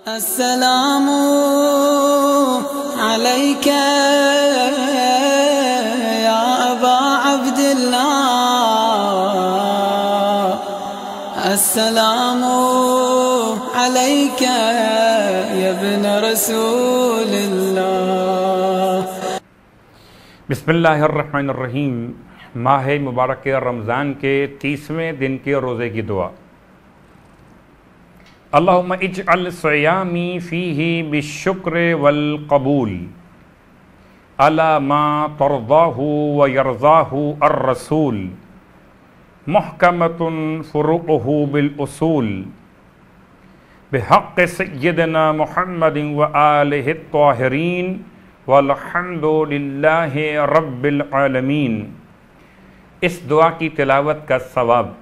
अस्सलामु अलैका या अबा अब्दिल्लाह, अस्सलामु अलैका या इब्न रसूलिल्लाह। बिस्मिल्लाहिर्रहमानिर्रहीम। माह मुबारक रमज़ान के 30वें दिन के रोज़े की दुआ। अल्लाहुम्मा इजअल सियामी फ़ीही बिश्शुक्र वल क़बूल अला मा तर्ज़ाहु व यर्ज़ाहु अर्रसूल मुहकमतुन फ़ुरूउहु बिल उसूल बिहक़्क़ि सय्यिदिना मुहम्मदिन व आलिहि त्ताहिरीन वल्हम्दुलिल्लाहि रब्बिल आलमीन। इस दुआ की तिलावत का सवाब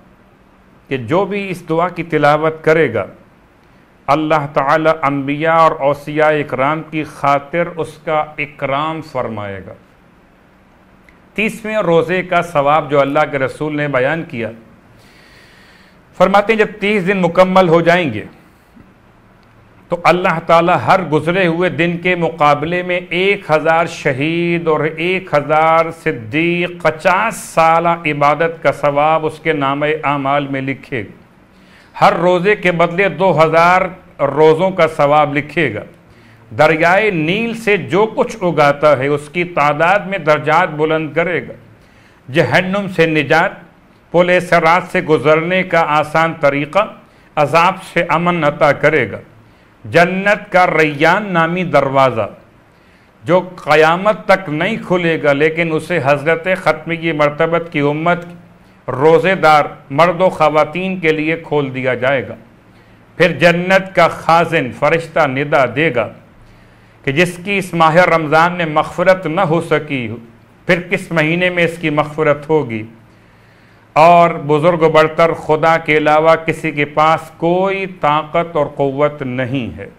कि जो भी इस दुआ की तिलावत करेगा अल्लाह ताला अंबिया और औसिया इकराम की खातिर उसका इकराम फरमाएगा। 30वें रोज़े का सवाब जो अल्लाह के रसूल ने बयान किया, फरमाते हैं जब 30 दिन मुकम्मल हो जाएंगे तो अल्लाह ताला हर गुजरे हुए दिन के मुकाबले में 1000 शहीद और 1000 सिद्दीक 50 साल इबादत का सवाब उसके नामे आमाल में लिखेगा। हर रोज़े के बदले 2000 रोज़ों का सवाब लिखेगा। दरियाए नील से जो कुछ उगाता है उसकी तादाद में दर्जात बुलंद करेगा। जहन्नुम से निजात, पुल सिरात से गुजरने का आसान तरीक़ा, अज़ाब से अमन अता करेगा। जन्नत का रैयान नामी दरवाज़ा जो क़यामत तक नहीं खुलेगा लेकिन उसे हज़रत ख़त्मी मरतबत की उम्मत रोज़ेदार मर्द व ख़वातीन के लिए खोल दिया जाएगा। फिर जन्नत का खाजिन फ़रिश्ता निदा देगा कि जिसकी इस माह रमज़ान में मग़फ़िरत न हो सकी फिर किस महीने में इसकी मग़फ़िरत होगी। और बुज़ुर्ग बरतर खुदा के अलावा किसी के पास कोई ताकत और क़ुव्वत नहीं है।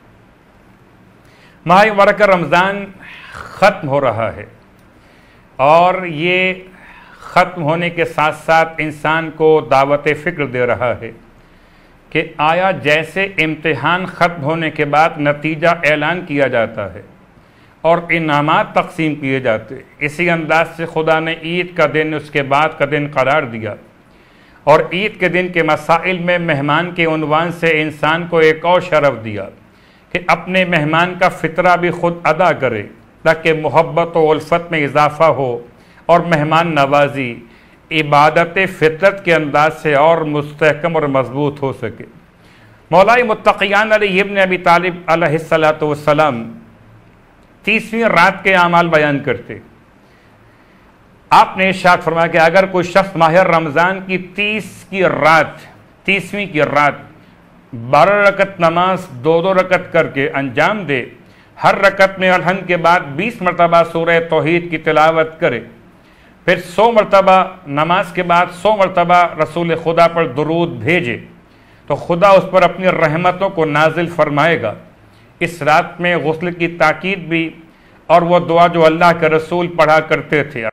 माह मुबारक रमज़ान ख़त्म हो रहा है और ये ख़त्म होने के साथ साथ इंसान को दावत फ़िक्र दे रहा है कि आया जैसे इम्तिहान ख़त्म होने के बाद नतीजा ऐलान किया जाता है और इनामात तकसीम किए जाते, इसी अंदाज से खुदा ने ईद का दिन उसके बाद का दिन करार दिया और ईद के दिन के मसाइल में मेहमान के उन्वान से इंसान को एक और शरफ़ दिया कि अपने मेहमान का फ़ितरा भी ख़ुद अदा करे ताकि मोहब्बत व उल्फ़त में इजाफ़ा हो और मेहमान नवाजी इबादत फ़ितरत के अंदाज से और मुस्तहकम और मजबूत हो सके। मौलाई मुत्तक़ियान अली इब्न अबी तालिब अलैहिस्सलातु वस्सलाम 30वीं रात के आमाल बयान करते। आपने इरशाद फरमाया कि अगर कोई शख्स माह रमज़ान की 30वीं की रात 12 रकत नमाज 2-2 रकत करके अंजाम दे, हर रकत में अलहम्द के बाद 20 मरतबा सूरह तौहीद की तिलावत करे, फिर 100 मरतबा नमाज के बाद 100 मरतबा रसूल खुदा पर दुरूद भेजे तो खुदा उस पर अपनी रहमतों को नाजिल फरमाएगा। इस रात में गुस्ल की ताकीद भी और वह दुआ जो अल्लाह के रसूल पढ़ा करते थे।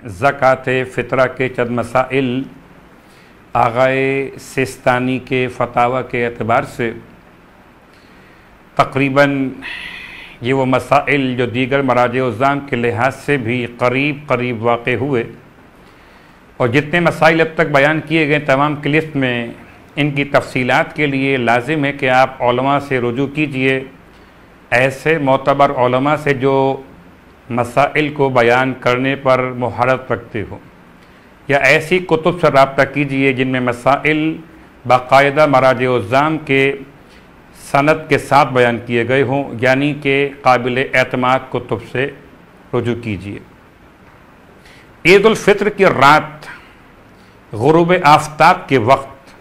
ज़कात फ़ितरा के चंद मसाइल आग़ाए सिस्तानी के फ़तावा के एतबार से तकरीबन ये वो मसाइल जो दीगर मराज-ए-उज़्ज़ाम के लिहाज से भी करीब करीब वाक़े हुए और जितने मसाइल अब तक बयान किए गए तमाम की लिस्ट में इनकी तफसीलात के लिए लाजिम है कि आप उलमा से रुजू कीजिए, ऐसे मोतबर उलमा से जो मसाइल को बयान करने पर मुहारत रखते हो, या ऐसी कुतुब से रब्ता कीजिए जिनमें मसाइल बाकायदा मराज-ए-उज़्ज़ाम के सनद के साथ बयान किए गए हों, यानी कि काबिल एतमाद कुतुब से रुजू कीजिए। ईद उल फित्र की रात गुरूब आफ्ताब के वक्त,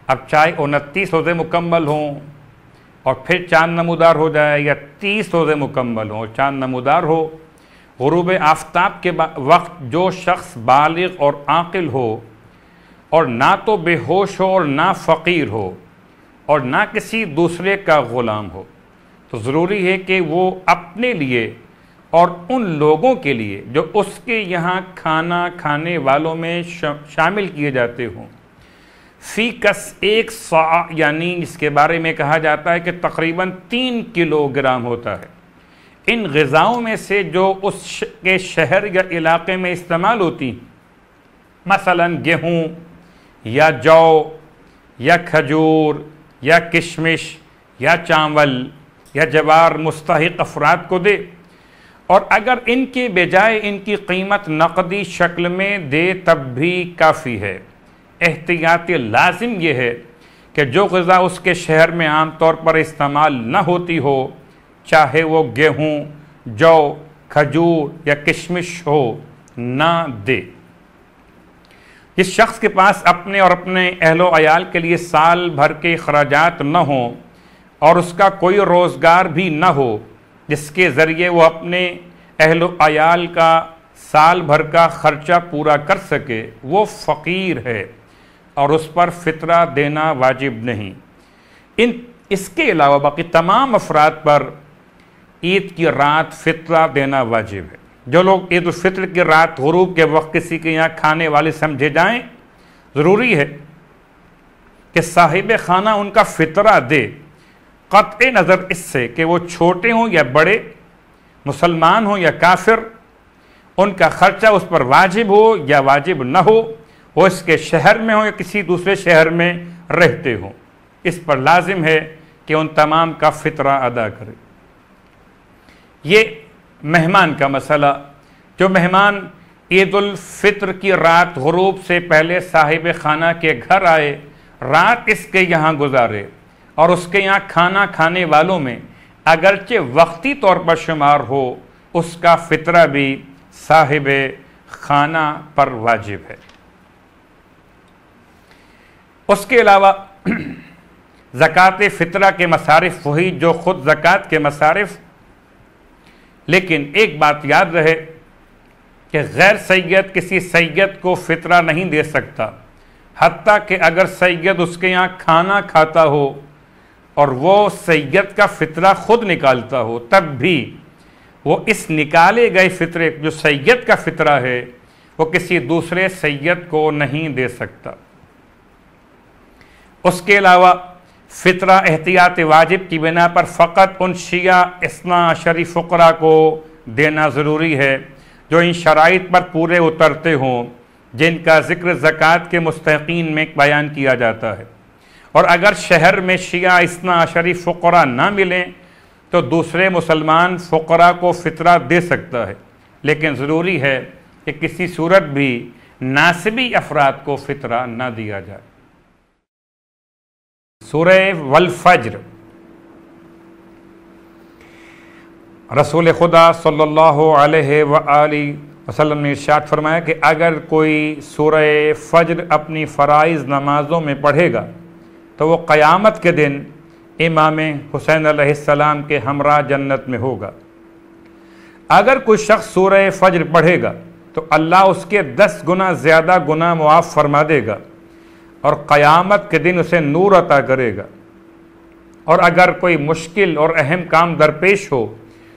अब चाहे 29 रोज़े मुकम्मल हों और फिर चांद नमूदार हो जाए, या 30 रोज़े मुकम्मल हों चांद नमूदार हो, गुरूब आफ्ताब के वक्त जो शख्स बालिग और आकिल हो और ना तो बेहोश हो और ना फ़कीर हो और ना किसी दूसरे का ग़ुलाम हो, तो ज़रूरी है कि वो अपने लिए और उन लोगों के लिए जो उसके यहाँ खाना खाने वालों में शामिल किए जाते हों, फ़ी कस 1 सआ, यानी इसके बारे में कहा जाता है कि तकरीबन 3 किलोग्राम होता है, इन ग़िज़ाओं में से जो उसके शहर या इलाके में इस्तेमाल होती, मसलन गेहूँ या जौ या खजूर या किशमिश या चावल या जवार मुस्तहिक अफराद को दे, और अगर इनके बजाय इनकी कीमत नकदी शक्ल में दे तब भी काफ़ी है। एहतियाती लाजिम यह है कि जो ग़िज़ा उसके शहर में आम तौर पर इस्तेमाल न होती हो, चाहे वो गेहूँ, जौ, खजूर या किशमिश हो, ना दे। जिस शख्स के पास अपने और अपने अहलो अयाल के लिए साल भर के अखराजात न हों और उसका कोई रोज़गार भी न हो जिसके ज़रिए वो अपने अहलो अयाल का साल भर का ख़र्चा पूरा कर सके, वो फ़कीर है और उस पर फ़ितरा देना वाजिब नहीं। इसके अलावा बाकी तमाम अफराद पर ईद की रात फ़ितरा देना वाजिब है। जो लोग ईद उल फित्र की रात गुरूब के वक्त किसी के यहाँ खाने वाले समझे जाएं, ज़रूरी है कि साहिब खाना उनका फ़ितरा दे, क़त्ए नज़र इससे कि वो छोटे हों या बड़े, मुसलमान हों या काफिर, उनका ख़र्चा उस पर वाजिब हो या वाजिब न हो, वो इसके शहर में हो या किसी दूसरे शहर में रहते हों, इस पर लाजिम है कि उन तमाम का फ़ितरा अदा करे। ये मेहमान का मसला, जो मेहमान ईद उल फित्र की रात गुरूब से पहले साहिब खाना के घर आए, रात इसके यहाँ गुजारे और उसके यहाँ खाना खाने वालों में अगरचे वक्ती तौर पर शुमार हो, उसका फ़ितरा भी साहिब खाना पर वाजिब है। उसके अलावा ज़कात फ़ितरा के मसारिफ़ वही जो ख़ुद ज़कात के मसारिफ़, लेकिन एक बात याद रहे कि गैर सैयद किसी सैयद को फ़ितरा नहीं दे सकता, हत्ता कि अगर सैयद उसके यहाँ खाना खाता हो और वो सैयद का फ़ितरा ख़ुद निकालता हो, तब भी वो इस निकाले गए फ़ितरे जो सैयद का फ़ितरा है वो किसी दूसरे सैयद को नहीं दे सकता। उसके अलावा फ़ितरा एहतियात वाजिब की बिना पर फ़कत उन शिया इस्ना अशरी फ़ुक़रा को देना ज़रूरी है जो इन शराइत पर पूरे उतरते हों जिनका ज़िक्र ज़कात के मुस्तहिक़ीन में बयान किया जाता है। और अगर शहर में शिया इस्ना अशरी फ़ुक़रा ना मिलें तो दूसरे मुसलमान फ़ुक़रा को फ़ितरा दे सकता है, लेकिन ज़रूरी है कि किसी सूरत भी नासिबी अफराद को फ़ितरा ना दिया जाए। सूरह वल फज्र, रसूल खुदा सल्लल्लाहु अलैहि वसल्लम ने इरशाद फरमाया कि अगर कोई सूरह फज्र अपनी फ़राइज़ नमाज़ों में पढ़ेगा तो वो क़यामत के दिन इमाम हुसैन अलैहिस्सलाम के हमरा जन्नत में होगा। अगर कोई शख्स सूरह फज्र पढ़ेगा तो अल्लाह उसके 10 गुना ज़्यादा गुनाह मुआफ़ फरमा देगा और क़यामत के दिन उसे नूर अता करेगा। और अगर कोई मुश्किल और अहम काम दरपेश हो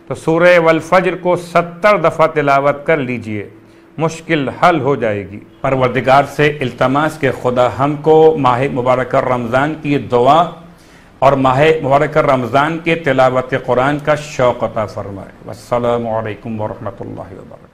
तो सूरह वल फज्र को 70 दफ़ा तिलावत कर लीजिए, मुश्किल हल हो जाएगी। परवरदिगार से इल्तमास के खुदा हमको माह मुबारक रमज़ान की दुआ और माह मुबारक रमज़ान के तिलावत कुरान का शौक़ अता फ़रमाए। वस्सलामु अलैकुम वरहमतुल्लाहि वबरकातुहू।